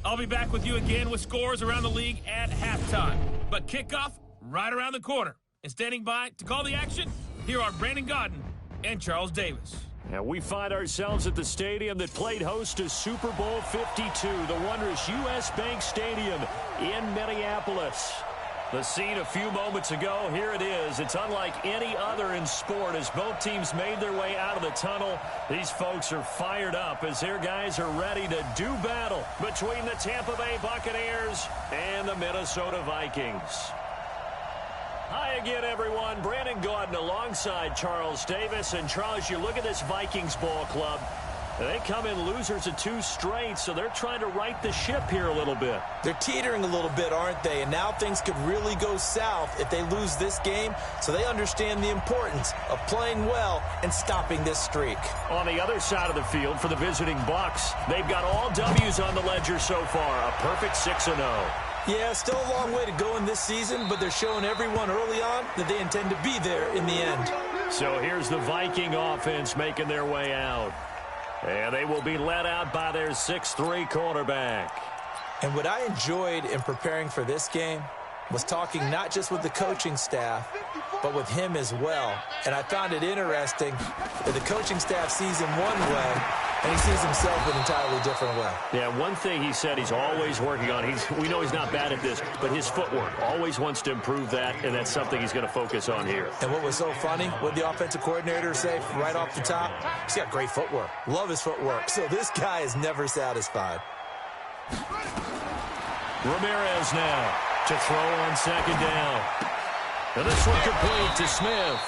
I'll be back with you again with scores around the league at halftime. But kickoff right around the corner. And standing by to call the action, here are Brandon Godden and Charles Davis. And we find ourselves at the stadium that played host to Super Bowl 52, the wondrous U.S. Bank Stadium in Minneapolis. The scene a few moments ago, here it is. It's unlike any other in sport as both teams made their way out of the tunnel. These folks are fired up as their guys are ready to do battle between the Tampa Bay Buccaneers and the Minnesota Vikings. Hi again, everyone. Brandon Godden alongside Charles Davis. And, Charles, you look at this Vikings ball club. They come in losers of 2 straight, so they're trying to right the ship here a little bit. They're teetering a little bit, aren't they? And now things could really go south if they lose this game, so they understand the importance of playing well and stopping this streak. On the other side of the field for the visiting Bucs, they've got all W's on the ledger so far, a perfect 6-0. Yeah, still a long way to go in this season, but they're showing everyone early on that they intend to be there in the end. So here's the Viking offense making their way out. And they will be led out by their 6'3" quarterback. And what I enjoyed in preparing for this game was talking not just with the coaching staff, but with him as well. And I found it interesting that the coaching staff sees him one way, and he sees himself an entirely different way. Yeah, one thing he said he's always working on, we know he's not bad at this, but his footwork, always wants to improve that, and that's something he's going to focus on here. And what was so funny, what the offensive coordinator say right off the top, he's got great footwork. Love his footwork. So this guy is never satisfied. Ramirez now to throw on second down. And this one complete to Smith.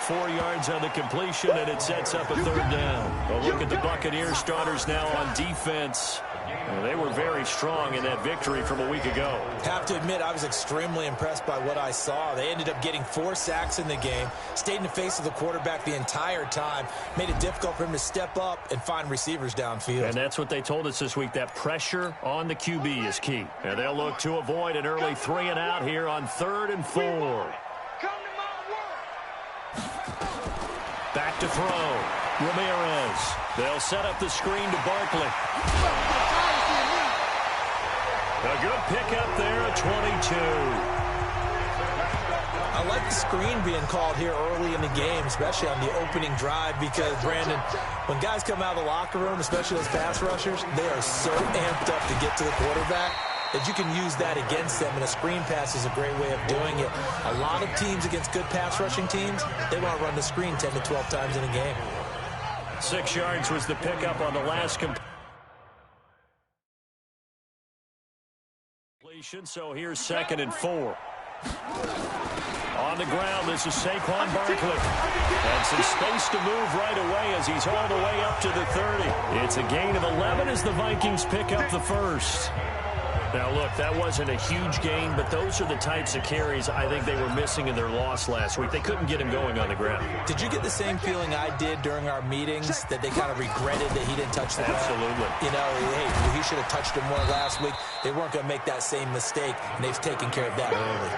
4 yards on the completion, and it sets up a 3rd down. A look at the Buccaneers starters now on defense. Well, they were very strong in that victory from a week ago. Have to admit, I was extremely impressed by what I saw. They ended up getting 4 sacks in the game, stayed in the face of the quarterback the entire time, made it difficult for him to step up and find receivers downfield. And that's what they told us this week, that pressure on the QB is key. And they'll look to avoid an early 3 and out here on 3rd and 4. Back to throw. Ramirez. They'll set up the screen to Barkley. A good pickup there at 22. I like the screen being called here early in the game, especially on the opening drive, because, Brandon, when guys come out of the locker room, especially those pass rushers, they are so amped up to get to the quarterback that you can use that against them, and a screen pass is a great way of doing it. A lot of teams against good pass rushing teams, they want to run the screen 10 to 12 times in a game. 6 yards was the pickup on the last completion. So here's 2nd and 4. On the ground, this is Saquon Barkley. And some space to move right away as he's all the way up to the 30. It's a gain of 11 as the Vikings pick up the 1st. Now, look, that wasn't a huge gain, but those are the types of carries I think they were missing in their loss last week. They couldn't get him going on the ground. Did you get the same feeling I did during our meetings, that they kind of regretted that he didn't touch the ball? Absolutely. You know, hey, he should have touched him more last week. They weren't going to make that same mistake, and they've taken care of that early.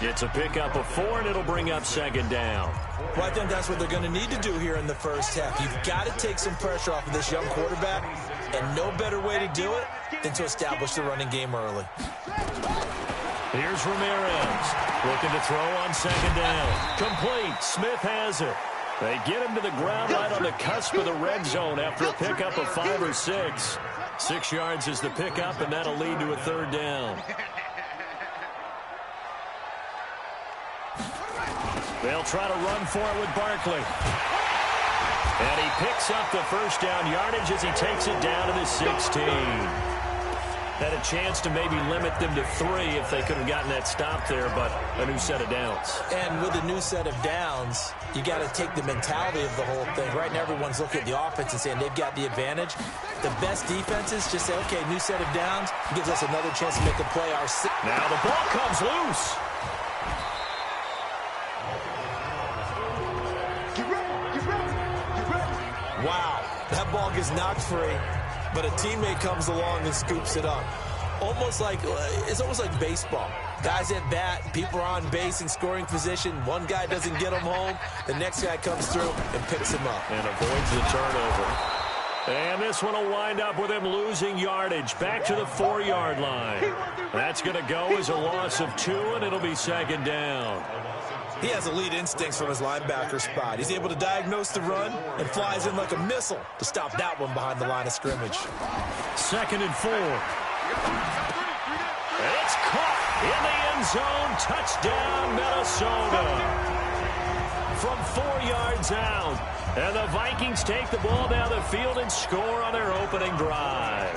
It's a pickup of 4, and it'll bring up 2nd down. Well, I think that's what they're going to need to do here in the first half. You've got to take some pressure off of this young quarterback, and no better way to do it than to establish the running game early. Here's Ramirez looking to throw on 2nd down. Complete. Smith has it. They get him to the ground right on the cusp of the red zone after a pickup of 5 or 6. 6 yards is the pickup, and that'll lead to a 3rd down. They'll try to run for it with Barkley. And he picks up the 1st down yardage as he takes it down to the 16. Had a chance to maybe limit them to 3 if they could have gotten that stop there, but a new set of downs. And with a new set of downs, you got to take the mentality of the whole thing. Right now, everyone's looking at the offense and saying they've got the advantage. The best defenses just say, okay, new set of downs, gives us another chance to make a play. Now the ball comes loose. Wow, that ball gets knocked free, but a teammate comes along and scoops it up. It's almost like baseball. Guys at bat, people are on base in scoring position. One guy doesn't get him home. The next guy comes through and picks him up. And avoids the turnover. And this one will wind up with him losing yardage back to the 4-yard line. That's going to go as a loss of 2, and it'll be second down. He has elite instincts from his linebacker spot. He's able to diagnose the run and flies in like a missile to stop that one behind the line of scrimmage. Second and 4. It's caught in the end zone. Touchdown, Minnesota. From 4 yards out. And the Vikings take the ball down the field and score on their opening drive.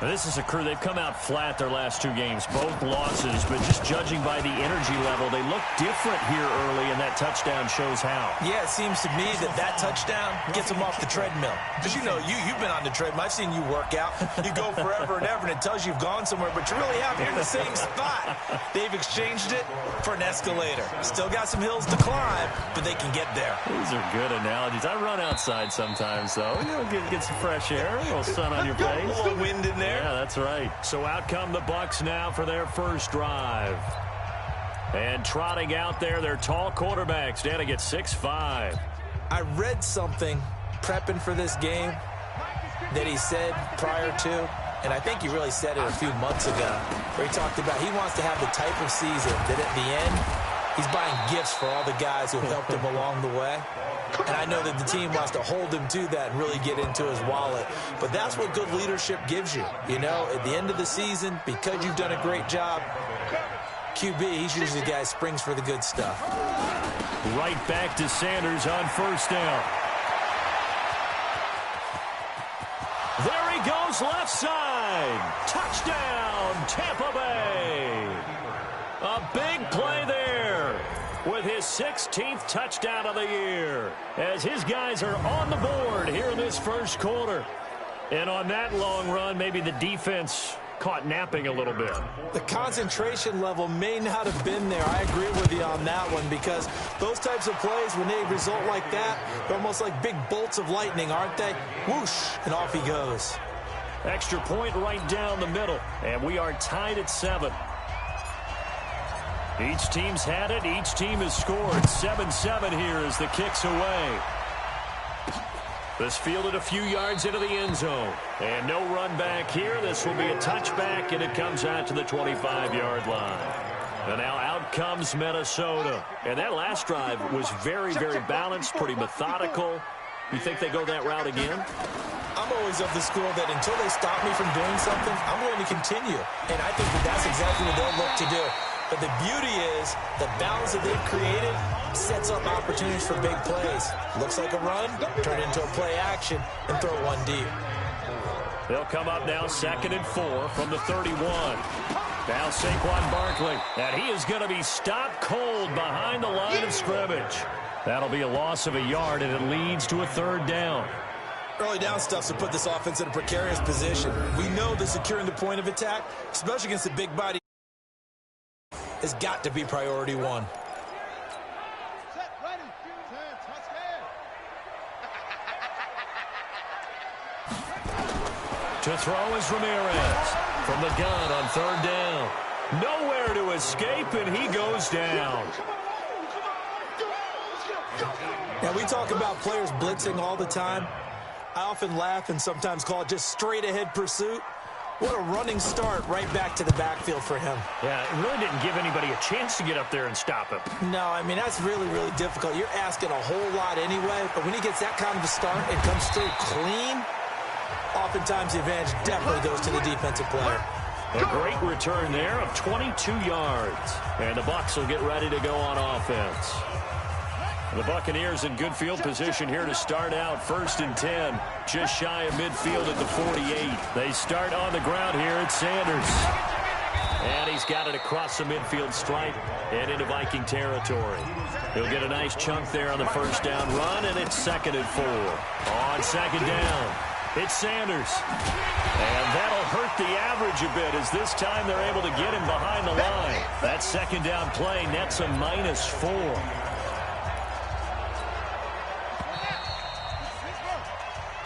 Now, this is a crew, they've come out flat their last 2 games, both losses, but just judging by the energy level, they look different here early, and that touchdown shows how. Yeah, it seems to me that touchdown gets them off the treadmill. Because, you know, you've been on the treadmill. I've seen you work out. You go forever and ever, and it tells you you've gone somewhere, but you really haven't. You're in the same spot. They've exchanged it for an escalator. Still got some hills to climb, but they can get there. These are good analogies. I run outside sometimes, though. You know, get some fresh air, a little sun on your face. A little wind in there. Yeah, that's right. So out come the Bucs now for their first drive. And trotting out there, their tall quarterback standing at 6'5". I read something prepping for this game that he said prior to, and I think he really said it a few months ago, where he talked about he wants to have the type of season that at the end, he's buying gifts for all the guys who helped him along the way. And I know that the team wants to hold him to that and really get into his wallet. But that's what good leadership gives you. You know, at the end of the season, because you've done a great job, QB, he's usually the guy who springs for the good stuff. Right back to Sanders on first down. There he goes, left side. Touchdown, Tampa Bay. A big play there with his 16th touchdown of the year as his guys are on the board here in this first quarter. And on that long run, maybe the defense caught napping a little bit. The concentration level may not have been there. I agree with you on that one, because those types of plays, when they result like that, they're almost like big bolts of lightning, aren't they? Whoosh, and off he goes. Extra point right down the middle, and we are tied at 7. Each team's had it. Each team has scored. 7-7 here as the kick's away. This fielded a few yards into the end zone. And no run back here. This will be a touchback, and it comes out to the 25-yard line. And now out comes Minnesota. And that last drive was very, very balanced, pretty methodical. You think they go that route again? I'm always of the school that until they stop me from doing something, I'm going to continue. And I think that that's exactly what they'll look to do. But the beauty is the balance that they've created sets up opportunities for big plays. Looks like a run, turn it into a play action, and throw one deep. They'll come up now 2nd and 4 from the 31. Now Saquon Barkley, and he is going to be stopped cold behind the line of scrimmage. That'll be a loss of a yard, and it leads to a 3rd down. Early down stuff to put this offense in a precarious position. We know that securing the point of attack, especially against a big body, has got to be priority 1. To throw is Ramirez from the gun on 3rd down. Nowhere to escape, and he goes down. Now, we talk about players blitzing all the time. I often laugh and sometimes call it just straight-ahead pursuit. What a running start right back to the backfield for him. Yeah, it really didn't give anybody a chance to get up there and stop him. No, I mean, that's really, really difficult. You're asking a whole lot anyway, but when he gets that kind of a start and comes through clean, oftentimes the advantage definitely goes to the defensive player. A great return there of 22 yards. And the Bucs will get ready to go on offense. The Buccaneers in good field position here to start out. 1st and 10, just shy of midfield at the 48. They start on the ground here at Sanders. And he's got it across the midfield stripe and into Viking territory. He'll get a nice chunk there on the 1st down run, and it's 2nd and 4. On 2nd down, it's Sanders. And that'll hurt the average a bit, as this time they're able to get him behind the line. That 2nd down play nets a -4.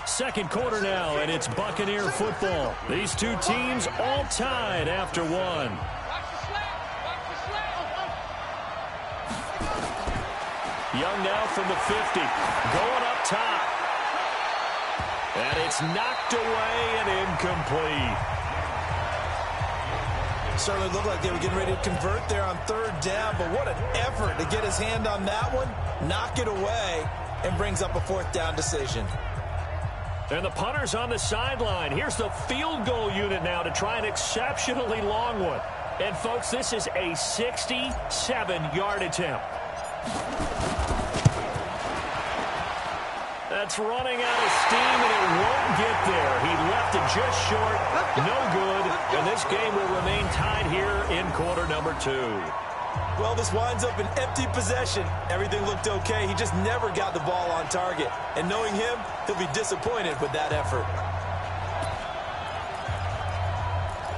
Second quarter now, and it's Buccaneer football. These two teams all tied after 1. Young now from the 50, going up top. And it's knocked away and incomplete. Certainly looked like they were getting ready to convert there on third down, but what an effort to get his hand on that one, knock it away, and brings up a fourth down decision. And the punter's on the sideline. Here's the field goal unit now to try an exceptionally long one. And, folks, this is a 67-yard attempt. That's running out of steam, and it won't get there. He left it just short. No good. And this game will remain tied here in quarter number 2. Well, this winds up an empty possession. Everything looked okay. He just never got the ball on target. And knowing him, he'll be disappointed with that effort.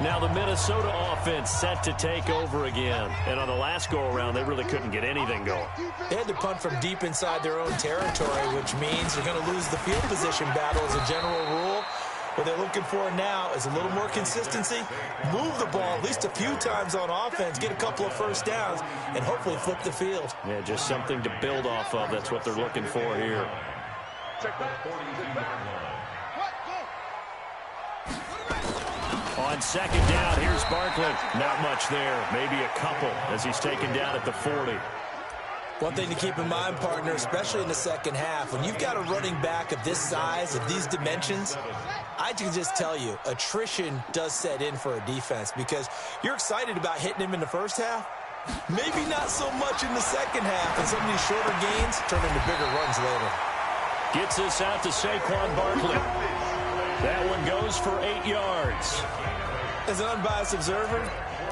Now the Minnesota offense set to take over again. And on the last go-around, they really couldn't get anything going. They had to punt from deep inside their own territory, which means they're going to lose the field position battle as a general rule. What they're looking for now is a little more consistency, move the ball at least a few times on offense, get a couple of first downs, and hopefully flip the field. Yeah, just something to build off of. That's what they're looking for here. On second down, here's Barkley. Not much there. Maybe a couple as he's taken down at the 40. One thing to keep in mind, partner, especially in the second half, when you've got a running back of this size, of these dimensions, I can just tell you, attrition does set in for a defense because you're excited about hitting him in the first half. Maybe not so much in the second half, and some of these shorter gains turn into bigger runs later. Gets this out to Saquon Barkley. That one goes for 8 yards. As an unbiased observer,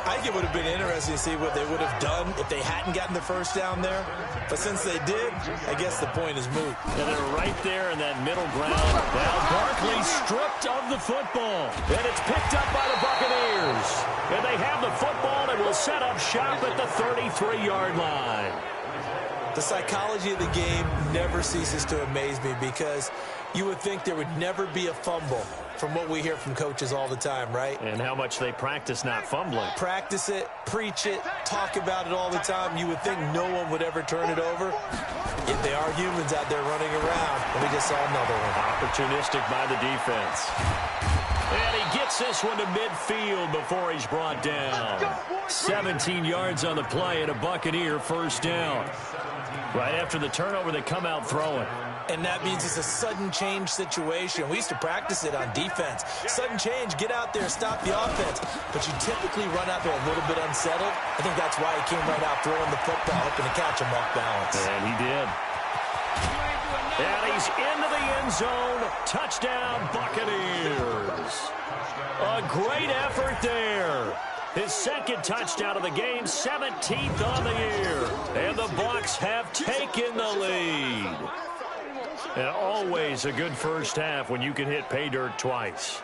I think it would have been interesting to see what they would have done if they hadn't gotten the first down there. But since they did, I guess the point is moot. And they're right there in that middle ground. Now Barkley stripped of the football. And it's picked up by the Buccaneers. And they have the football and will set up shop at the 33-yard line. The psychology of the game never ceases to amaze me because you would think there would never be a fumble from what we hear from coaches all the time, right? And how much they practice not fumbling. Practice it, preach it, talk about it all the time. You would think no one would ever turn it over. Yet they are humans out there running around. And we just saw another one. Opportunistic by the defense. And he gets this one to midfield before he's brought down. 17 yards on the play and a Buccaneer first down. Right after the turnover, they come out throwing. And that means it's a sudden change situation. We used to practice it on defense. Sudden change, get out there, stop the offense. But you typically run out there a little bit unsettled. I think that's why he came right out throwing the football, hoping to catch him off balance. And he did. And he's into the end zone. Touchdown, Buccaneers. A great effort there. His second touchdown of the game, 17th on the year. And the Bucs have taken the lead. And always a good first half when you can hit pay dirt twice.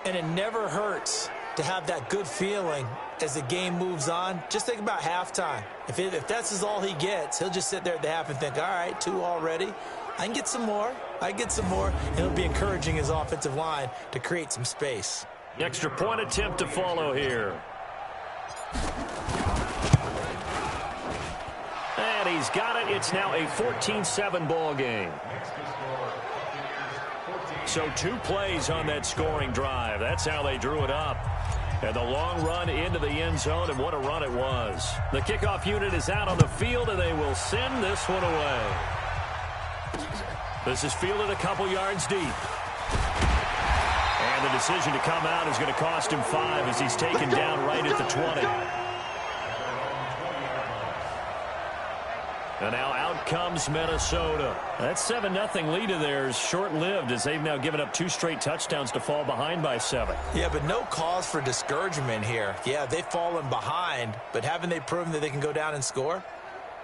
And it never hurts to have that good feeling as the game moves on. Just think about halftime. If that's all he gets, he'll just sit there at the half and think, all right, 2 already. I can get some more. I can get some more. And he'll be encouraging his offensive line to create some space. Extra point attempt to follow here. And he's got it. It's now a 14-7 ball game. So 2 plays on that scoring drive. That's how they drew it up. And the long run into the end zone, and what a run it was. The kickoff unit is out on the field, and they will send this one away. This is fielded a couple yards deep. And the decision to come out is going to cost him 5 as he's taken down right at the 20. And now out comes Minnesota. That 7-0 lead of theirs short-lived as they've now given up 2 straight touchdowns to fall behind by 7. Yeah, but no cause for discouragement here. Yeah, they've fallen behind, but haven't they proven that they can go down and score?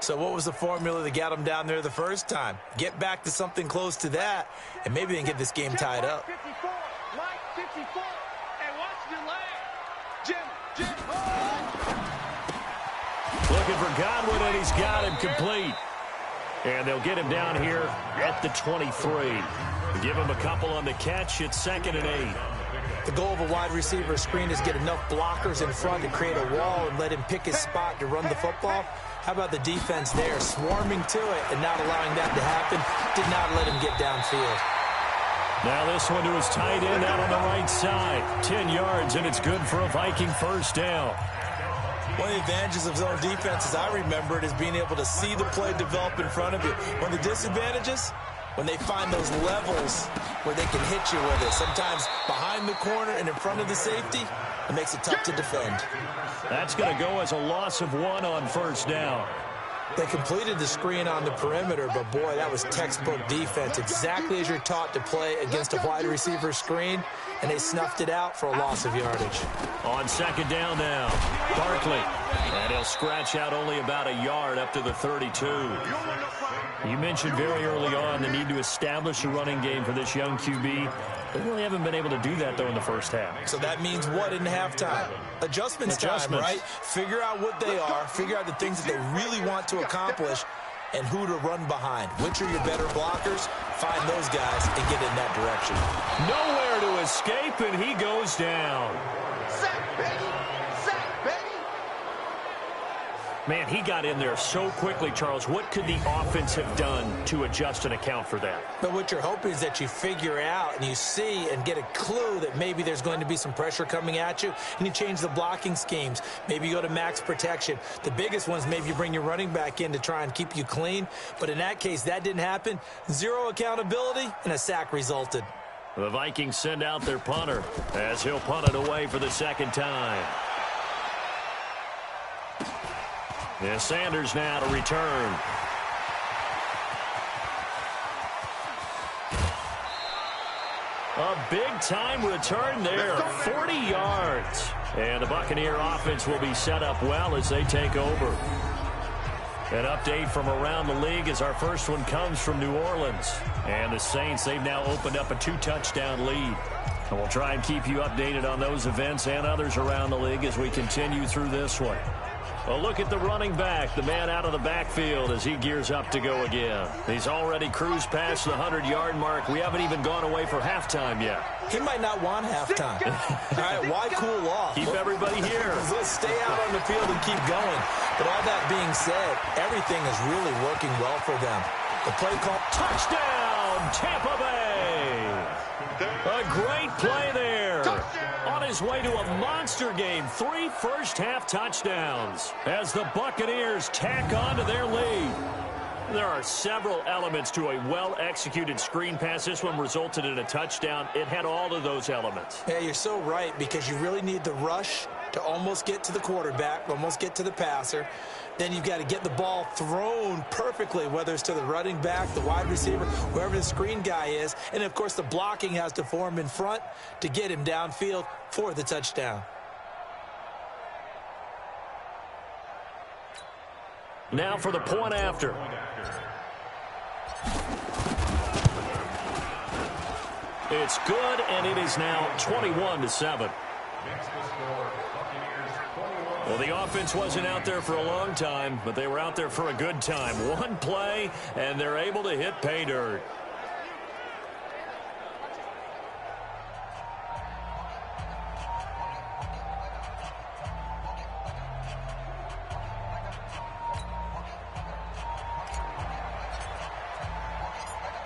So what was the formula that got them down there the first time? Get back to something close to that, and maybe they can get this game tied up. Looking for Godwin, and he's got him complete. And they'll get him down here at the 23. Give him a couple on the catch. It's 2nd and 8. The goal of a wide receiver screen is get enough blockers in front to create a wall and let him pick his spot to run the football. How about the defense there, swarming to it and not allowing that to happen? Did not let him get downfield. Now this one to his tight end out on the right side. 10 yards, and it's good for a Viking first down. One of the advantages of zone defense, as I remember it, is being able to see the play develop in front of you. One of the disadvantages, when they find those levels where they can hit you with it, sometimes behind the corner and in front of the safety, it makes it tough to defend. That's going to go as a loss of 1 on first down. They completed the screen on the perimeter, but boy, that was textbook defense, exactly as you're taught to play against a wide receiver screen, and they snuffed it out for a loss of yardage. On second down now, Barkley, and he'll scratch out only about a yard up to the 32. You mentioned very early on the need to establish a running game for this young QB. They really haven't been able to do that, though, in the first half. So that means what in halftime? Adjustments time, right? Figure out what they are, figure out the things that they really want to accomplish, and who to run behind. Which are your better blockers? Find those guys and get in that direction. Nowhere to escape, and he goes down. Sack, baby! Sack, baby! Man, he got in there so quickly, Charles. What could the offense have done to adjust and account for that? But what you're hoping is that you figure out and you see and get a clue that maybe there's going to be some pressure coming at you, and you change the blocking schemes. Maybe you go to max protection. The biggest ones, maybe you bring your running back in to try and keep you clean. But in that case, that didn't happen. Zero accountability, and a sack resulted. The Vikings send out their punter as he'll punt it away for the second time. And Sanders now to return. A big-time return there, 40 yards. And the Buccaneer offense will be set up well as they take over. An update from around the league as our first one comes from New Orleans. And the Saints, they've now opened up a 2-touchdown lead. And we'll try and keep you updated on those events and others around the league as we continue through this one. A look at the running back, the man out of the backfield as he gears up to go again. He's already cruised past the 100-yard mark. We haven't even gone away for halftime yet. He might not want halftime. All right, why cool off? Keep everybody here. Let's stay out on the field and keep going. But all that being said, everything is really working well for them. The play call. Touchdown, Tampa Bay. A great play there. On his way to a monster game, 3 first-half touchdowns as the Buccaneers tack on to their lead. There are several elements to a well-executed screen pass. This one resulted in a touchdown. It had all of those elements. Yeah, you're so right, because you really need the rush to almost get to the quarterback, almost get to the passer. Then you've got to get the ball thrown perfectly, whether it's to the running back, the wide receiver, wherever the screen guy is. And, of course, the blocking has to form in front to get him downfield for the touchdown. Now for the point after. It's good, and it is now 21-7. Well, the offense wasn't out there for a long time, but they were out there for a good time. One play, and they're able to hit pay dirt.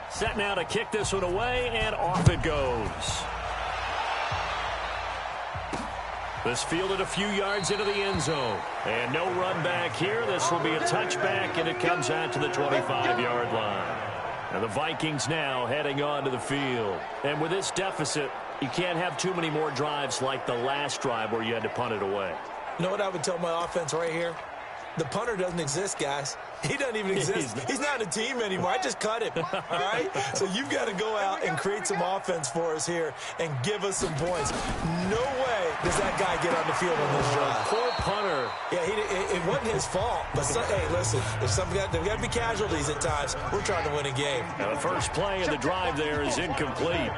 Set now to kick this one away, and off it goes. This fielded a few yards into the end zone. And no run back here. This will be a touchback, and it comes out to the 25-yard line. And the Vikings now heading onto the field. And with this deficit, you can't have too many more drives like the last drive where you had to punt it away. You know what I would tell my offense right here? The punter doesn't exist, guys. He doesn't even exist. He's not a team anymore. I just cut him, all right? So you've got to go out and create some offense for us here and give us some points. No way does that guy get on the field on this drive. Poor punter. Yeah, it wasn't his fault. But, hey, listen, there's got to be casualties at times. We're trying to win a game. Now the first play of the drive there is incomplete.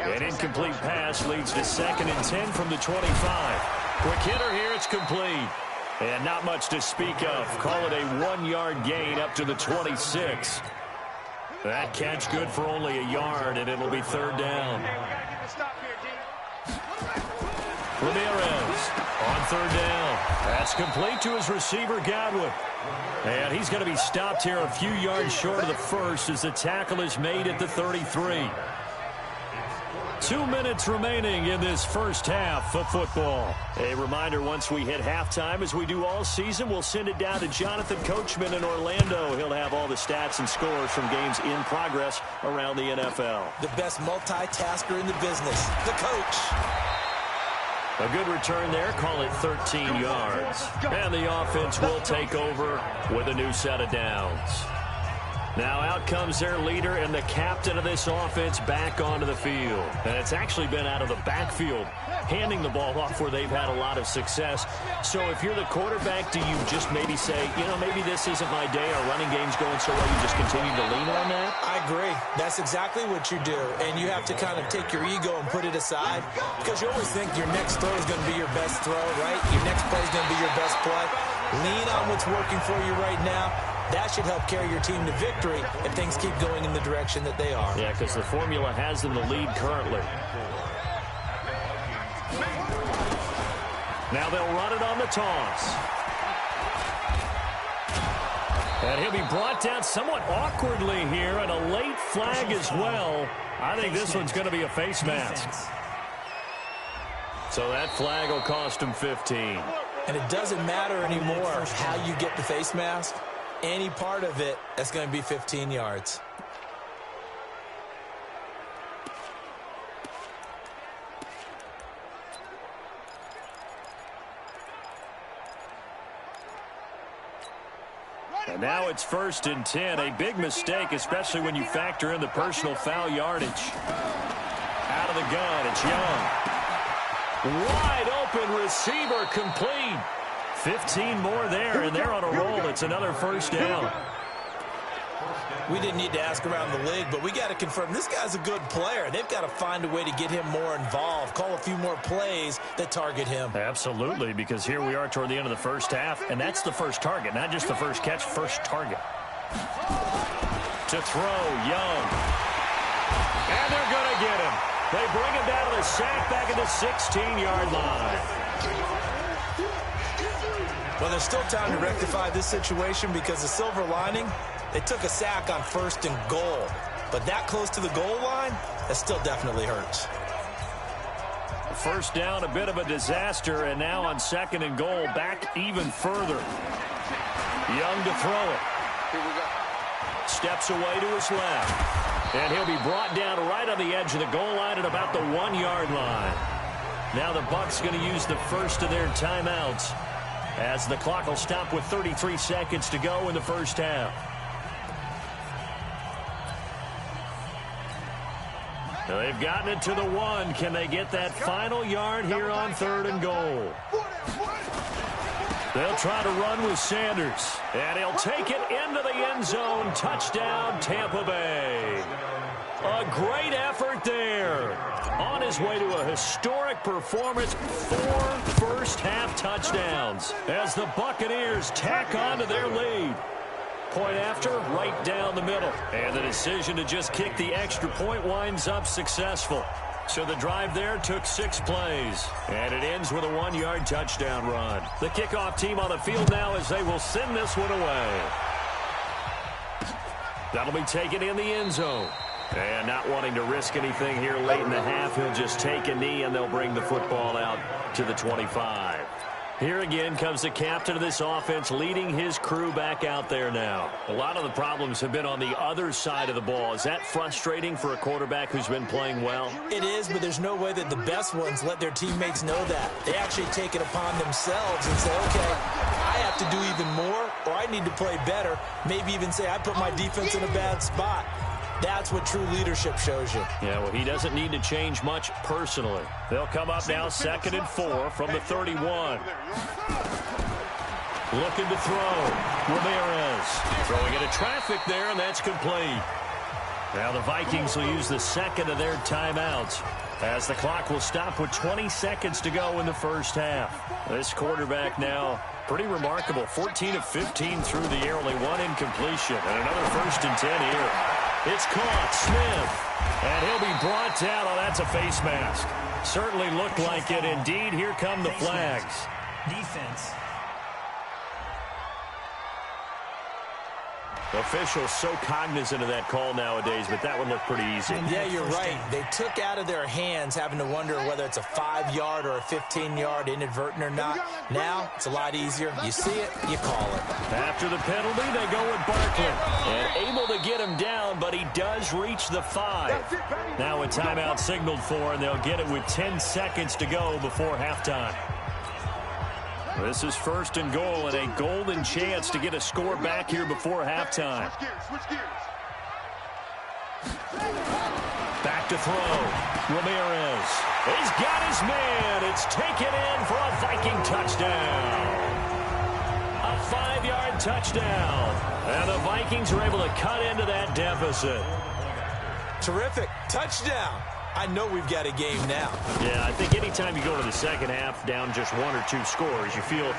An incomplete pass leads to 2nd and 10 from the 25. Quick hitter here, it's complete. And not much to speak of. Call it a 1-yard gain up to the 26. That catch good for only a yard, and it'll be 3rd down. Ramirez on 3rd down. That's complete to his receiver, Godwin. And he's going to be stopped here a few yards short of the first as the tackle is made at the 33. 2 minutes remaining in this first half of football. A reminder, once we hit halftime, as we do all season, we'll send it down to Jonathan Coachman in Orlando. He'll have all the stats and scores from games in progress around the NFL. The best multitasker in the business, the coach. A good return there, call it 13 yards. And the offense will take over with a new set of downs. Now out comes their leader and the captain of this offense back onto the field. And it's actually been out of the backfield, handing the ball off where they've had a lot of success. So if you're the quarterback, do you just maybe say, you know, maybe this isn't my day, our running game's going so well, you just continue to lean on that? I agree. That's exactly what you do. And you have to kind of take your ego and put it aside, because you always think your next throw is going to be your best throw, right? Your next play is going to be your best play. Lean on what's working for you right now. That should help carry your team to victory if things keep going in the direction that they are. Yeah, because the formula has them the lead currently. Now they'll run it on the toss. And he'll be brought down somewhat awkwardly here, and a late flag as well. I think this one's going to be a face mask. So that flag will cost him 15. And it doesn't matter anymore how you get the face mask. Any part of it, that's going to be 15 yards. And now it's 1st and 10. A big mistake, especially when you factor in the personal foul yardage. Out of the gun, it's Young. Wide open receiver, complete. 15 more there, and they're on a roll. It's another first down. We didn't need to ask around the league, but we got to confirm this guy's a good player. They've got to find a way to get him more involved, call a few more plays that target him. Absolutely, because here we are toward the end of the first half, and that's the first target, not just the first catch, first target. To throw, Young. And they're going to get him. They bring him down to the sack back at the 16-yard line. Well, there's still time to rectify this situation because the silver lining, they took a sack on 1st and goal. But that close to the goal line, that still definitely hurts. First down, a bit of a disaster, and now on 2nd and goal, back even further. Young to throw it. Here we go. Steps away to his left. And he'll be brought down right on the edge of the goal line at about the 1-yard line. Now the Bucs going to use the first of their timeouts, as the clock will stop with 33 seconds to go in the first half. Now they've gotten it to the 1. Can they get that final yard here on 3rd and goal? They'll try to run with Sanders, and he'll take it into the end zone. Touchdown, Tampa Bay. A great effort there. On his way to a historic performance, 4 first-half touchdowns as the Buccaneers tack on to their lead. Point after, right down the middle. And the decision to just kick the extra point winds up successful. So the drive there took 6 plays, and it ends with a 1-yard touchdown run. The kickoff team on the field now as they will send this one away. That'll be taken in the end zone. And not wanting to risk anything here late in the half, he'll just take a knee, and they'll bring the football out to the 25. Here again comes the captain of this offense, leading his crew back out there now. A lot of the problems have been on the other side of the ball. Is that frustrating for a quarterback who's been playing well? It is, but there's no way that the best ones let their teammates know that. They actually take it upon themselves and say, okay, I have to do even more, or I need to play better. Maybe even say, I put my defense in a bad spot. That's what true leadership shows you. Yeah, well, he doesn't need to change much personally. They'll come up now 2nd and 4 from the 31. Looking to throw. Ramirez throwing into traffic there, and that's complete. Now the Vikings will use the second of their timeouts, as the clock will stop with 20 seconds to go in the first half. This quarterback now pretty remarkable. 14 of 15 through the air, only 1 incompletion, and another 1st and 10 here. It's caught. Smith. And he'll be brought down. Oh, that's a face mask. Certainly looked like it. Indeed, here come the flags. Defense. Officials so cognizant of that call nowadays, but that would look pretty easy. Yeah, you're right. They took out of their hands having to wonder whether it's a 5-yard or a 15-yard inadvertent or not. Now, it's a lot easier. You see it, you call it. After the penalty, they go with Barkley. And able to get him down, but he does reach the 5. Now a timeout signaled for, and they'll get it with 10 seconds to go before halftime. This is 1st and goal, and a golden chance to get a score back here before halftime. Back to throw. Ramirez. He's got his man. It's taken in for a Viking touchdown. A 5-yard touchdown. And the Vikings are able to cut into that deficit. Terrific. Touchdown. I know we've got a game now. Yeah, I think anytime you go to the second half down just 1 or 2 scores, you feel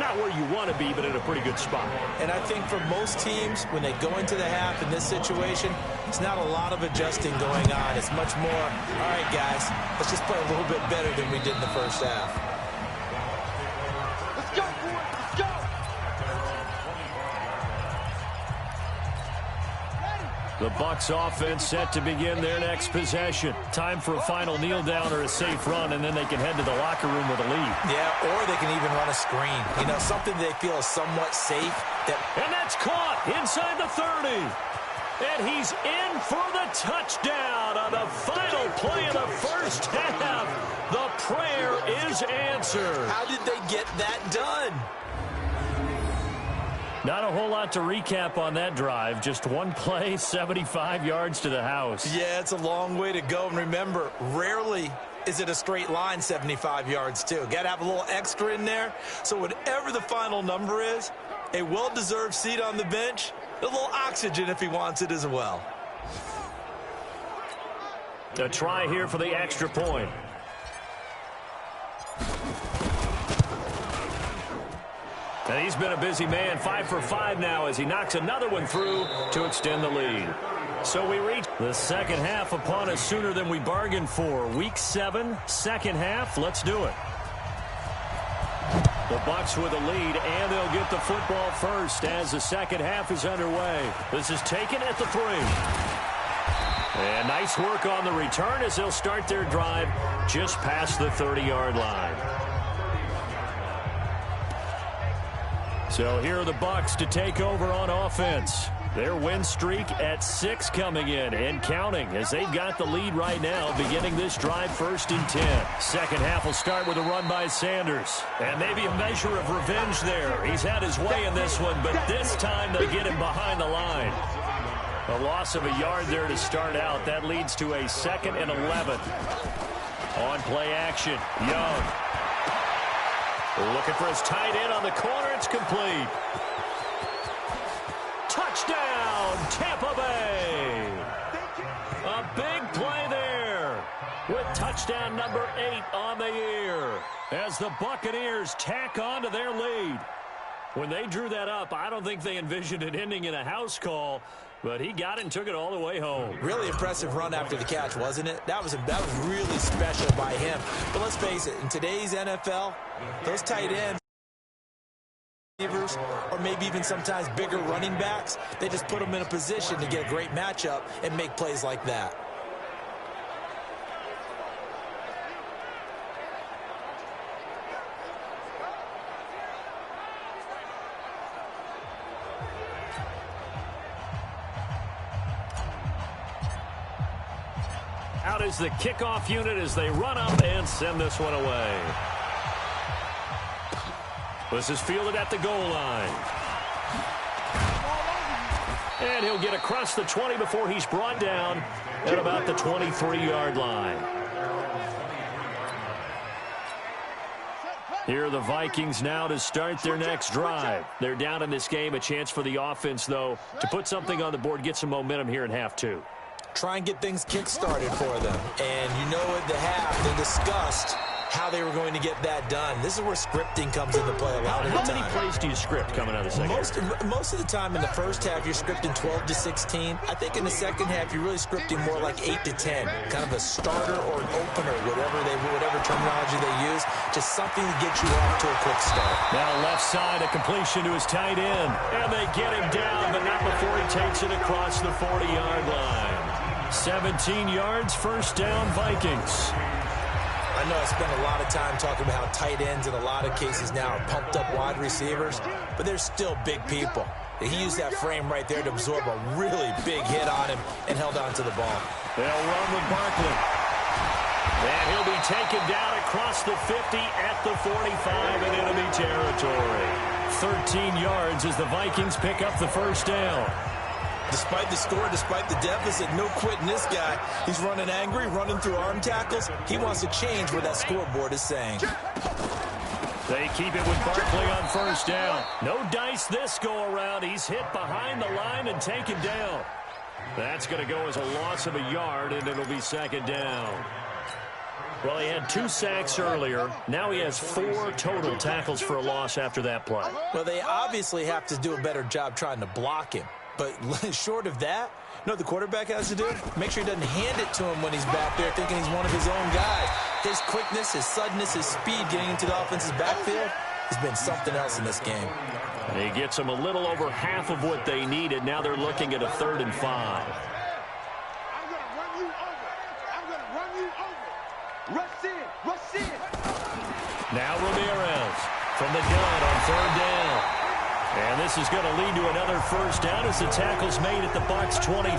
not where you want to be, but in a pretty good spot. And I think for most teams, when they go into the half in this situation, it's not a lot of adjusting going on. It's much more, all right, guys, let's just play a little bit better than we did in the first half. Let's go, boys. Let's go. The Bucs offense set to begin their next possession. Time for a final kneel down or a safe run, and then they can head to the locker room with a lead. Yeah, or they can even run a screen. You know, something they feel is somewhat safe. And that's caught inside the 30. And he's in for the touchdown on the final play of the first half. The prayer is answered. How did they get that done? Not a whole lot to recap on that drive. Just one play, 75 yards to the house. Yeah, it's a long way to go. And remember, rarely is it a straight line 75 yards, too. Got to have a little extra in there. So whatever the final number is, a well-deserved seat on the bench, a little oxygen if he wants it as well. A try here for the extra point. And he's been a busy man, 5 for 5 now as he knocks another one through to extend the lead. So we reach the second half upon us sooner than we bargained for. Week 7, second half. Let's do it. The Bucs with a lead, and they'll get the football first as the second half is underway. This is taken at the 3. And nice work on the return as they'll start their drive just past the 30-yard line. So here are the Bucs to take over on offense. Their win streak at 6 coming in and counting as they've got the lead right now beginning this drive 1st and 10. Second half will start with a run by Sanders. And maybe a measure of revenge there. He's had his way in this one, but this time they get him behind the line. A loss of a yard there to start out. That leads to a 2nd and 11. On play action, Young. Looking for his tight end on the corner. It's complete. Touchdown, Tampa Bay. A big play there with touchdown number 8 on the year as the Buccaneers tack on to their lead. When they drew that up, I don't think they envisioned it ending in a house call, but he got it and took it all the way home. Really impressive run after the catch, wasn't it? That was really special by him. But let's face it, in today's NFL, those tight ends, or maybe even sometimes bigger running backs, they just put them in a position to get a great matchup and make plays like that. Out is the kickoff unit as they run up and send this one away. This is fielded at the goal line. And he'll get across the 20 before he's brought down at about the 23-yard line. Here are the Vikings now to start their next drive. They're down in this game. A chance for the offense, though, to put something on the board, get some momentum here in half 2. Try and get things kick-started for them. And you know at the half, they discussed how they were going to get that done. This is where scripting comes into play a lot of the time. How many plays do you script coming out of the second half? Most of the time in the first half, you're scripting 12 to 16. I think in the second half, you're really scripting more like 8 to 10. Kind of a starter or an opener, whatever terminology they use. Just something to get you off to a quick start. Now left side, a completion to his tight end. And they get him down, but not before he takes it across the 40-yard line. 17 yards, first down, Vikings. I know I spent a lot of time talking about how tight ends in a lot of cases now are pumped up wide receivers, but they're still big people. He used that frame right there to absorb a really big hit on him and held on to the ball. They'll run with Barkley. And he'll be taken down across the 50 at the 45 in enemy territory. 13 yards as the Vikings pick up the first down. Despite the score, despite the deficit, no quitting this guy. He's running angry, running through arm tackles. He wants to change what that scoreboard is saying. They keep it with Barkley on first down. No dice this go-around. He's hit behind the line and taken down. That's going to go as a loss of a yard, and it'll be second down. Well, he had 2 sacks earlier. Now he has 4 total tackles for a loss after that play. Well, they obviously have to do a better job trying to block him. But short of that, you know what the quarterback has to do? Make sure he doesn't hand it to him when he's back there thinking he's one of his own guys. His quickness, his suddenness, his speed getting into the offense's backfield has been something else in this game. And he gets them a little over half of what they needed. Now they're looking at a 3rd and 5. I'm going to run you over. I'm going to run you over. Rush in. Rush in. Now Ramirez from the gun on 3rd down. And this is going to lead to another first down as the tackle's made at the Bucs 23.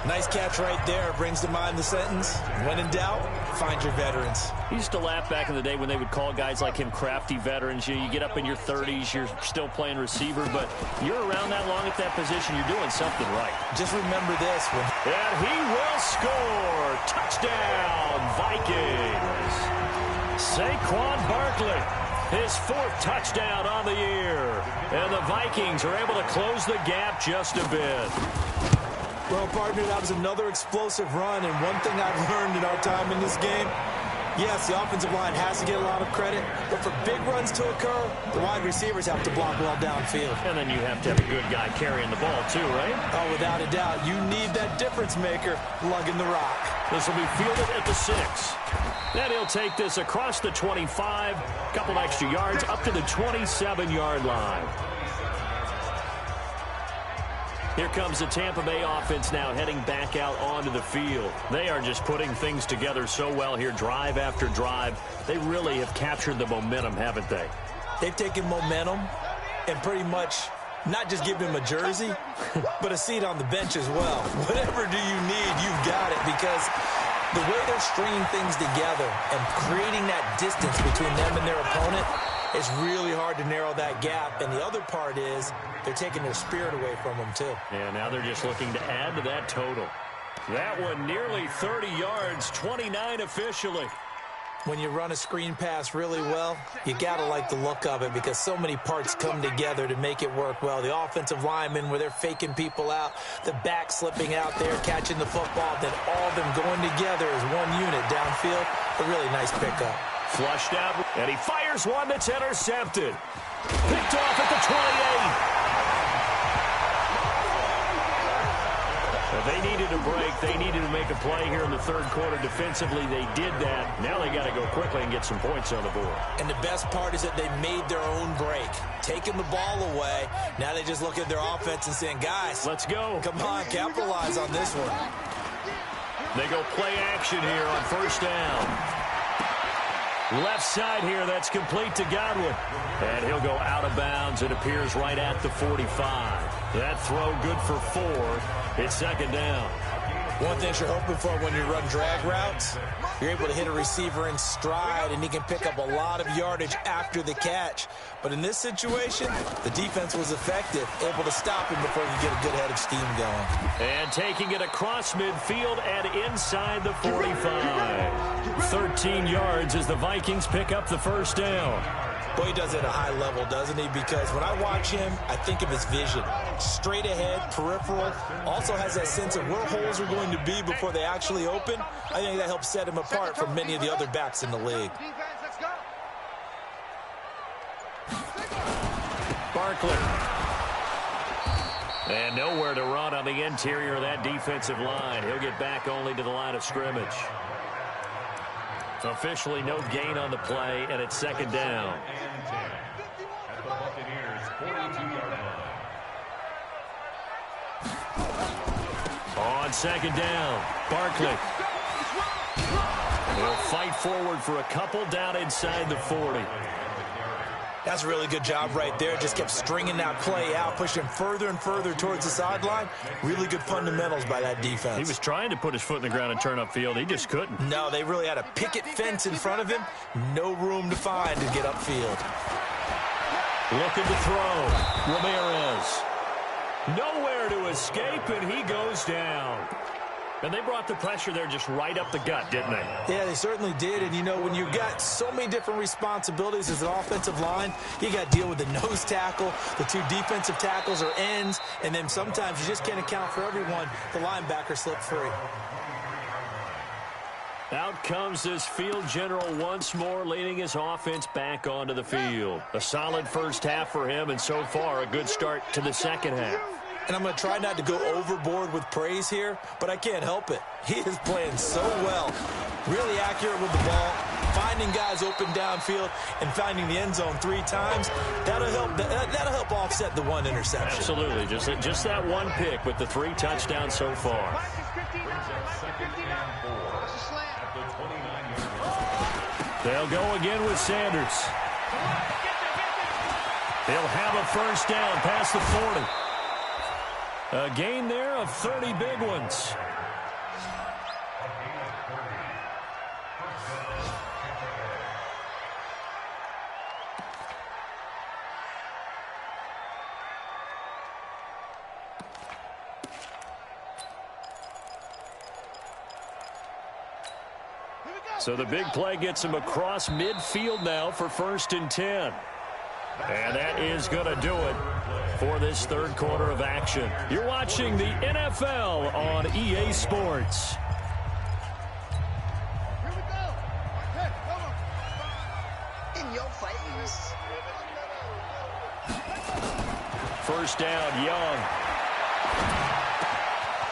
Nice catch right there. Brings to mind the sentence, when in doubt, find your veterans. He used to laugh back in the day when they would call guys like him crafty veterans. You get up in your 30s, you're still playing receiver, but you're around that long at that position, you're doing something right. Just remember this. And he will score. Touchdown, Vikings. Saquon Barkley. His 4th touchdown on the year. And the Vikings are able to close the gap just a bit. Well, partner, that was another explosive run. And one thing I've learned in our time in this game, yes, the offensive line has to get a lot of credit. But for big runs to occur, the wide receivers have to block well downfield. And then you have to have a good guy carrying the ball too, right? Oh, without a doubt. You need that difference maker lugging the rock. This will be fielded at the 6. Then he'll take this across the 25, couple extra yards, up to the 27-yard line. Here comes the Tampa Bay offense now heading back out onto the field. They are just putting things together so well here, drive after drive. They really have captured the momentum, haven't they? They've taken momentum and pretty much not just given him a jersey, but a seat on the bench as well. Whatever do you need, you've got it, because the way they're stringing things together and creating that distance between them and their opponent, it's really hard to narrow that gap. And the other part is they're taking their spirit away from them, too. And now they're just looking to add to that total. That one nearly 30 yards, 29 officially. When you run a screen pass really well, you got to like the look of it because so many parts come together to make it work well. The offensive linemen where they're faking people out, the back slipping out there, catching the football, then all of them going together as one unit downfield. A really nice pickup. Flushed out, and he fires one that's intercepted. Picked off at the 28. They needed a break. They needed to make a play here in the 3rd quarter. Defensively, they did that. Now they got to go quickly and get some points on the board. And the best part is that they made their own break. Taking the ball away. Now they just look at their offense and saying, guys, let's go. Come on, capitalize on this one. They go play action here on first down. Left side here, that's complete to Godwin. And he'll go out of bounds. It appears right at the 45. That throw good for 4. It's second down. One thing you're hoping for when you run drag routes, you're able to hit a receiver in stride, and he can pick up a lot of yardage after the catch. But in this situation, the defense was effective, able to stop him before he could get a good head of steam going. And taking it across midfield and inside the 45. 13 yards as the Vikings pick up the first down. Boy, he does it at a high level, doesn't he? Because when I watch him, I think of his vision. Straight ahead, peripheral, also has that sense of where holes are going to be before they actually open. I think that helps set him apart from many of the other backs in the league. Barkley. And nowhere to run on the interior of that defensive line. He'll get back only to the line of scrimmage. Officially no gain on the play, and it's second down. At the Buccaneers' 42-yard line. On second down, Barkley. He'll fight forward for a couple down inside the 40. That's a really good job right there. Just kept stringing that play out, pushing further and further towards the sideline. Really good fundamentals by that defense. He was trying to put his foot in the ground and turn upfield. He just couldn't. No, they really had a picket fence in front of him. No room to find to get upfield. Looking to throw. Ramirez. Nowhere to escape, and he goes down. And they brought the pressure there just right up the gut, didn't they? Yeah, they certainly did. And, you know, when you've got so many different responsibilities as an offensive line, you got to deal with the nose tackle, the two defensive tackles or ends, and then sometimes you just can't account for everyone. The linebacker slipped free. Out comes this field general once more, leading his offense back onto the field. A solid first half for him, and so far a good start to the second half. And I'm going to try not to go overboard with praise here, but I can't help it. He is playing so well. Really accurate with the ball, finding guys open downfield, and finding the end zone 3 times. That'll help offset the one interception. Absolutely. Just that one pick with the 3 touchdowns so far. They'll go again with Sanders. They'll have a first down past the 40. A gain there of 30 big ones. So the big play gets him across midfield now for 1st and 10. And that is going to do it for this third quarter of action. You're watching the NFL on EA Sports. Here we go. Hey, come on. In your face. First down, Young.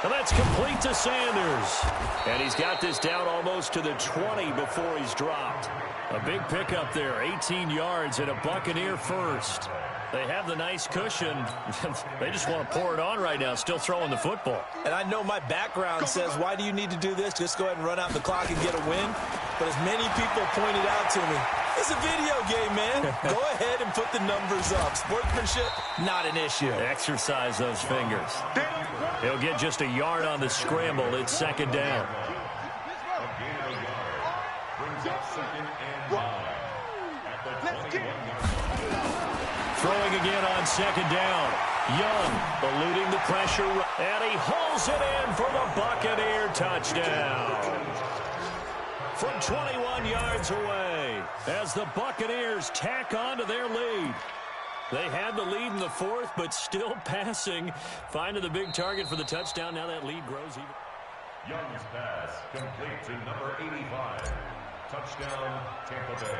And that's complete to Sanders. And he's got this down almost to the 20 before he's dropped. A big pickup there, 18 yards and a Buccaneer first. They have the nice cushion. They just want to pour it on right now, still throwing the football. And I know my background says, why do you need to do this? Just go ahead and run out the clock and get a win. But as many people pointed out to me, it's a video game, man. Go ahead and put the numbers up. Sportsmanship, not an issue. Exercise those fingers. He'll get just a yard on the scramble. It's second down. Throwing again on second down. Young eluding the pressure, and he hauls it in for the Buccaneer touchdown. From 21 yards away, as the Buccaneers tack on to their lead. They had the lead in the 4th, but still passing. Finding the big target for the touchdown. Now that lead grows even. Young's pass complete to number 85. Touchdown, Tampa Bay.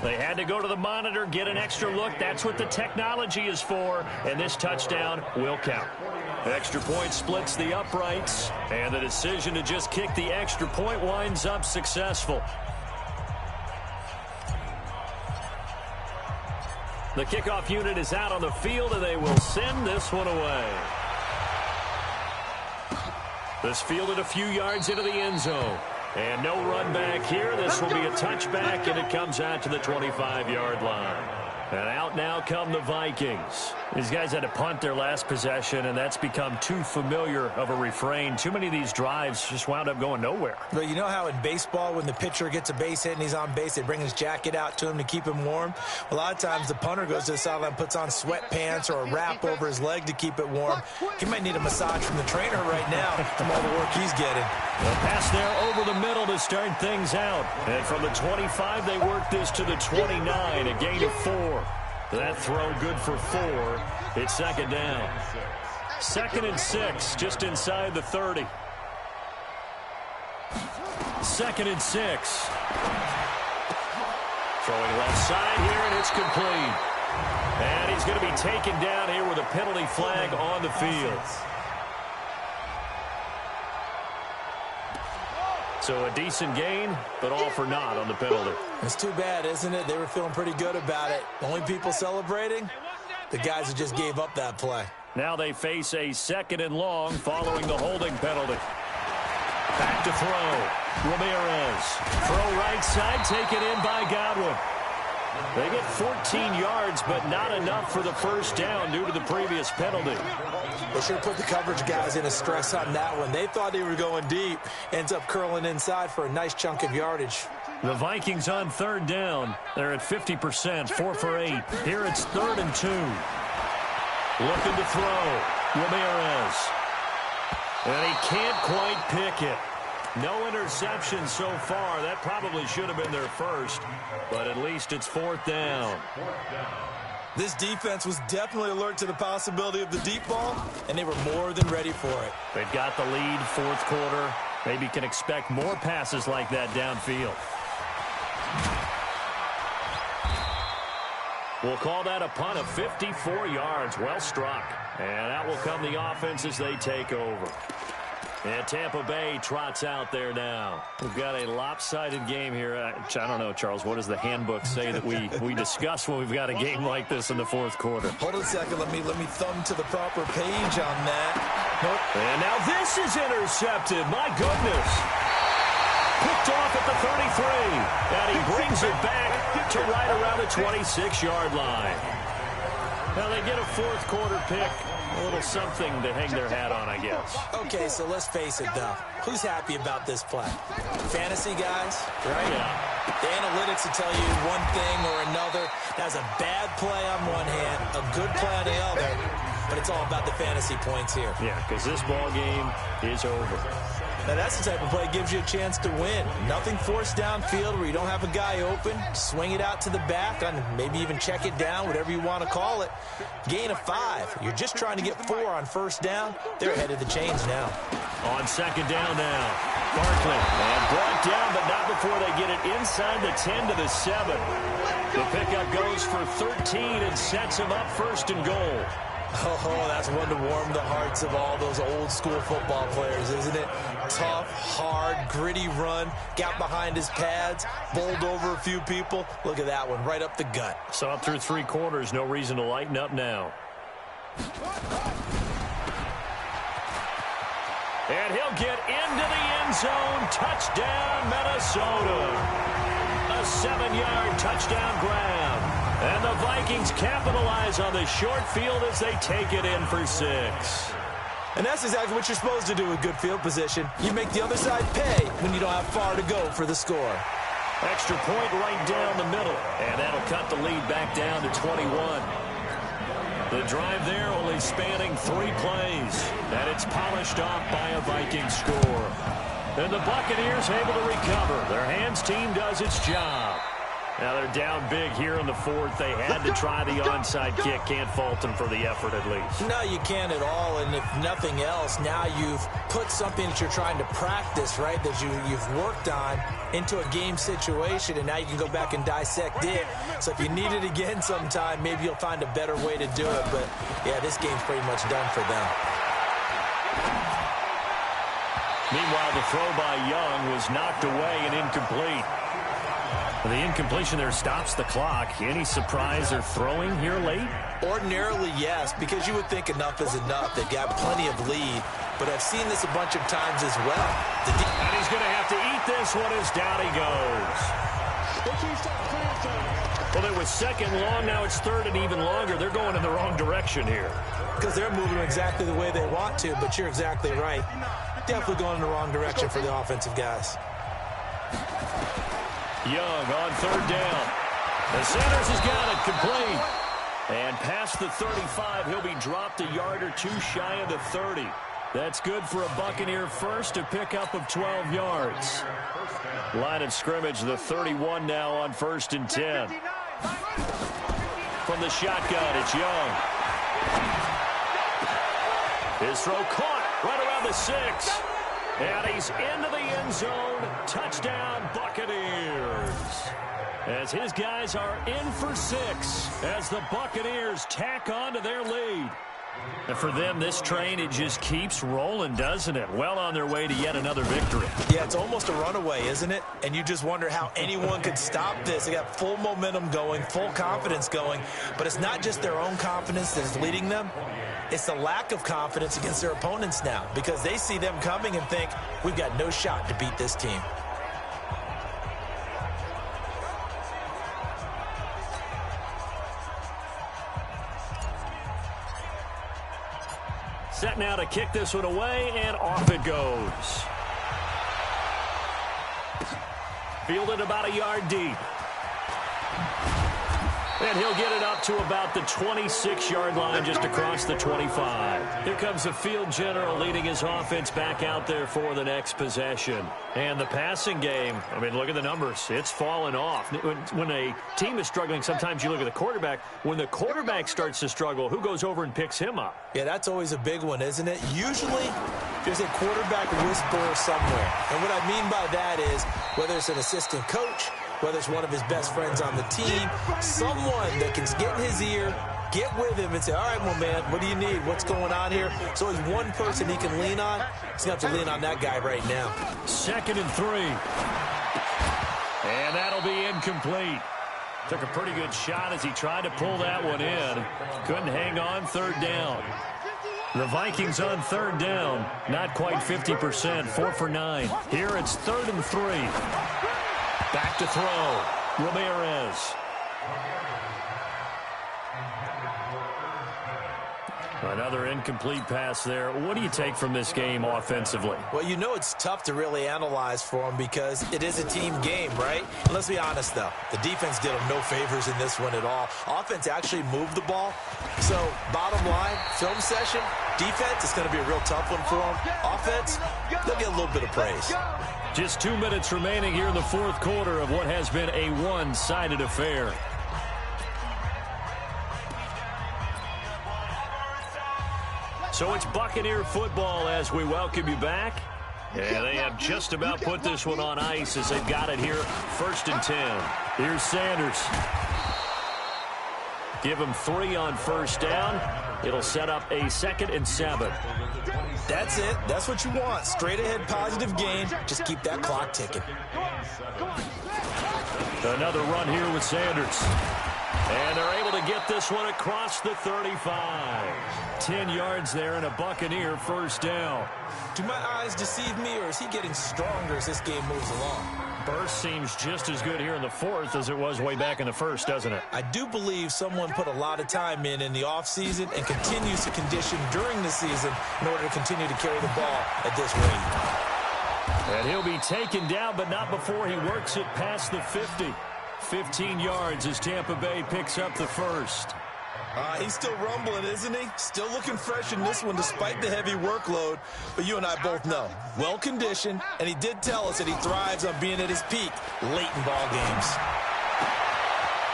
They had to go to the monitor, get an extra look. That's what the technology is for, and this touchdown will count. Extra point splits the uprights, and the decision to just kick the extra point winds up successful. The kickoff unit is out on the field, and they will send this one away. This fielded a few yards into the end zone. And no run back here. This will be a touchback, and it comes out to the 25-yard line. And out now come the Vikings. These guys had to punt their last possession, and that's become too familiar of a refrain. Too many of these drives just wound up going nowhere. But you know how in baseball, when the pitcher gets a base hit and he's on base, they bring his jacket out to him to keep him warm? A lot of times the punter goes to the sideline, puts on sweatpants or a wrap over his leg to keep it warm. He might need a massage from the trainer right now from all the work he's getting. The pass there over the middle to start things out. And from the 25, they work this to the 29, a gain of 4. That throw good for 4. It's second down. 2nd and 6, just inside the 30. 2nd and 6. Throwing left side here, and it's complete. And he's going to be taken down here with a penalty flag on the field. So a decent gain, but all for naught on the penalty. It's too bad, isn't it? They were feeling pretty good about it. The only people celebrating, the guys who just gave up that play. Now they face a 2nd and long following the holding penalty. Back to throw. Ramirez. Throw right side, taken in by Godwin. They get 14 yards, but not enough for the first down due to the previous penalty. They should have put the coverage guys in a stress on that one. They thought they were going deep. Ends up curling inside for a nice chunk of yardage. The Vikings on 3rd down. They're at 50%, 4 for 8. Here it's 3rd and 2. Looking to throw. Ramirez. And he can't quite pick it. No interception so far. That probably should have been their first, but at least it's 4th down. This defense was definitely alert to the possibility of the deep ball, and they were more than ready for it. They've got the lead, 4th quarter. Maybe can expect more passes like that downfield. We'll call that a punt of 54 yards. Well struck. And that will come the offense as they take over. And Tampa Bay trots out there now. We've got a lopsided game here. I don't know, Charles, what does the handbook say that we discuss when we've got a game like this in the 4th quarter? Hold on a second. Let me thumb to the proper page on that. Nope. And now this is intercepted. My goodness. Picked off at the 33. And he brings it back to right around the 26-yard line. Now they get a 4th quarter pick. A little something to hang their hat on, I guess. Okay, so let's face it, though. Who's happy about this play? Fantasy guys, right? Yeah. The analytics will tell you one thing or another. That's a bad play on one hand, a good play on the other, but it's all about the fantasy points here. Yeah, because this ball game is over. Now, that's the type of play that gives you a chance to win. Nothing forced downfield where you don't have a guy open. Swing it out to the back, and maybe even check it down, whatever you want to call it. Gain of 5. You're just trying to get 4 on 1st down. They're ahead of the chains now. On 2nd down now. Barkley. And brought down, but not before they get it inside the 10 to the 7. The pickup goes for 13 and sets him up 1st and goal. Oh, that's one to warm the hearts of all those old school football players, isn't it? Tough, hard, gritty run, got behind his pads, bowled over a few people. Look at that one, right up the gut. Saw it through 3 quarters, no reason to lighten up now. And he'll get into the end zone. Touchdown, Minnesota. A 7-yard touchdown grab. And the Vikings capitalize on the short field as they take it in for 6. And that's exactly what you're supposed to do with good field position. You make the other side pay when you don't have far to go for the score. Extra point right down the middle. And that'll cut the lead back down to 21. The drive there only spanning 3 plays. And it's polished off by a Viking score. And the Buccaneers able to recover. Their hands team does its job. Now they're down big here in the 4th. They had to try the onside kick. Can't fault them for the effort at least. No, you can't at all. And if nothing else, now you've put something that you're trying to practice, right, that you've worked on into a game situation, and now you can go back and dissect it. So if you need it again sometime, maybe you'll find a better way to do it. But, yeah, this game's pretty much done for them. Meanwhile, the throw by Young was knocked away and incomplete. The incompletion there stops the clock. Any surprise they're throwing here late? Ordinarily, yes, because you would think enough is enough. They've got plenty of lead, but I've seen this a bunch of times as well. And he's going to have to eat this one as down he goes. Well, it was 2nd long. Now it's 3rd and even longer. They're going in the wrong direction here. Because they're moving exactly the way they want to, but you're exactly right. Definitely going in the wrong direction for the offensive guys. Young on 3rd down. The Sanders has got it complete. And past the 35, he'll be dropped a yard or 2 shy of the 30. That's good for a Buccaneer first, a pickup of 12 yards. Line of scrimmage, the 31 now on 1st and 10. From the shotgun, it's Young. His throw caught right around the 6. And he's into the end zone. Touchdown, Buccaneers. As his guys are in for 6 as the Buccaneers tack on to their lead. And for them, this train, it just keeps rolling, doesn't it? Well on their way to yet another victory. Yeah, it's almost a runaway, isn't it? And you just wonder how anyone could stop this. They got full momentum going, full confidence going. But it's not just their own confidence that's leading them. It's the lack of confidence against their opponents now because they see them coming and think, we've got no shot to beat this team. Set now to kick this one away, and off it goes. Fielded about a yard deep. And he'll get it up to about the 26-yard line just across the 25. Here comes the field general leading his offense back out there for the next possession. And the passing game, I mean, look at the numbers. It's fallen off. When a team is struggling, sometimes you look at the quarterback. When the quarterback starts to struggle, who goes over and picks him up? Yeah, that's always a big one, isn't it? Usually, there's a quarterback whisperer somewhere. And what I mean by that is, whether it's an assistant coach, whether it's one of his best friends on the team, someone that can get in his ear, get with him and say, all right, well, man, what do you need? What's going on here? So there's one person he can lean on. He's going to have to lean on that guy right now. 2nd and 3. And that'll be incomplete. Took a pretty good shot as he tried to pull that one in. Couldn't hang on. 3rd down. The Vikings on 3rd down. Not quite 50%. 4 for 9. Here it's 3rd and 3. Back to throw. Ramirez. Another incomplete pass there. What do you take from this game offensively? Well, you know it's tough to really analyze for them because it is a team game, right? And let's be honest, though. The defense did them no favors in this one at all. Offense actually moved the ball. So, bottom line, film session, defense is going to be a real tough one for them. Offense, they'll get a little bit of praise. Just 2 minutes remaining here in the 4th quarter of what has been a one-sided affair. So it's Buccaneer football as we welcome you back. And they have just about put this one on ice as they've got it here. 1st and 10. Here's Sanders. Give him 3 on 1st down. It'll set up a 2nd and 7. That's it. That's what you want. Straight ahead positive game. Just keep that clock ticking. Another run here with Sanders. And they're able to get this one across the 35. 10 yards there and a Buccaneer 1st down. Do my eyes deceive me, or is he getting stronger as this game moves along? Burst seems just as good here in the 4th as it was way back in the 1st, doesn't it? I do believe someone put a lot of time in the offseason and continues to condition during the season in order to continue to carry the ball at this rate. And he'll be taken down, but not before he works it past the 50. 15 yards as Tampa Bay picks up the 1st. He's still rumbling, isn't he? Still looking fresh in this one despite the heavy workload. But you and I both know, well-conditioned, and he did tell us that he thrives on being at his peak late in ball games.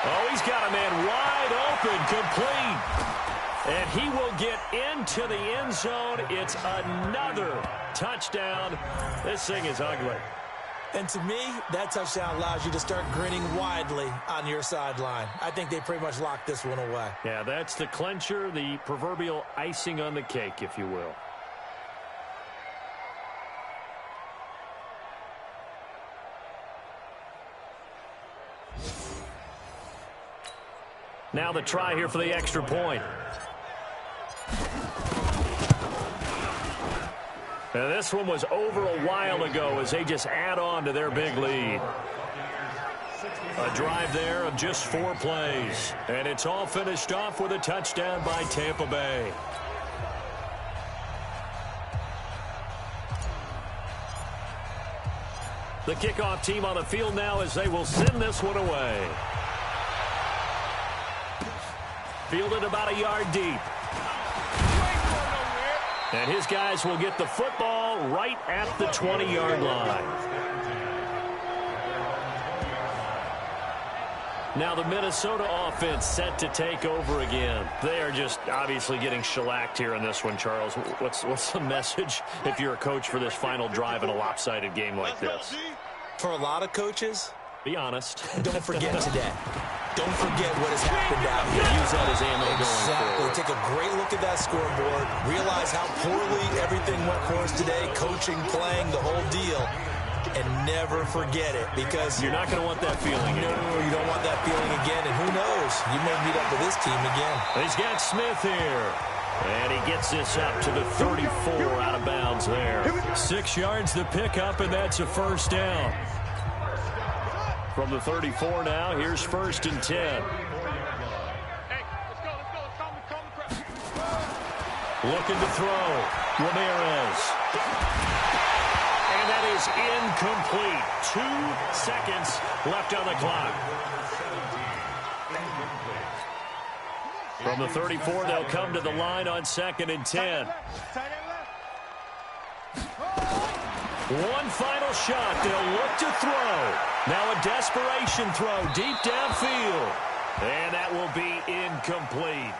Oh, he's got a man wide open, complete. And he will get into the end zone. It's another touchdown. This thing is ugly. And to me, that touchdown allows you to start grinning widely on your sideline. I think they pretty much locked this one away. Yeah, that's the clincher, the proverbial icing on the cake, if you will. Now the try here for the extra point. And this one was over a while ago as they just add on to their big lead. A drive there of just 4 plays. And it's all finished off with a touchdown by Tampa Bay. The kickoff team on the field now as they will send this one away. Fielded about a yard deep. And his guys will get the football right at the 20-yard line. Now the Minnesota offense set to take over again. They are just obviously getting shellacked here in this one, Charles. What's the message if you're a coach for this final drive in a lopsided game like this? For a lot of coaches, be honest. Don't forget today. Don't forget what has happened out here. Use that as ammo going forward. Take a great look at that scoreboard. Realize how poorly everything went for us today. Coaching, playing, the whole deal. And never forget it, because you're not going to want that feeling again. No, you don't want that feeling again. And who knows? You may meet up with this team again. He's got Smith here. And he gets this up to the 34 out of bounds there. 6 yards the pickup, and that's a first down. From the 34 now, here's 1st and 10. Hey, let's go. Call me crap. Looking to throw. Ramirez. And that is incomplete. 2 seconds left on the clock. From the 34, they'll come to the line on 2nd and 10. One final shot. They'll look to throw. Now a desperation throw deep downfield. And that will be incomplete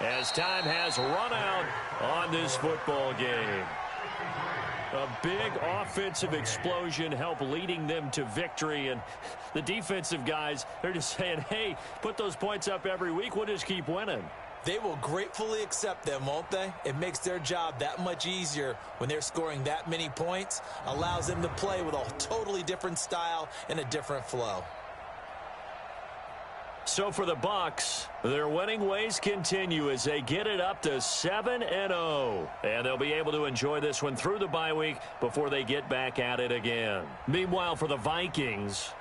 as time has run out on this football game. A big offensive explosion helped leading them to victory. And the defensive guys, they're just saying, hey, put those points up every week. We'll just keep winning. They will gratefully accept them, won't they? It makes their job that much easier when they're scoring that many points. Allows them to play with a totally different style and a different flow. So for the Bucs, their winning ways continue as they get it up to 7-0. And they'll be able to enjoy this one through the bye week before they get back at it again. Meanwhile, for the Vikings,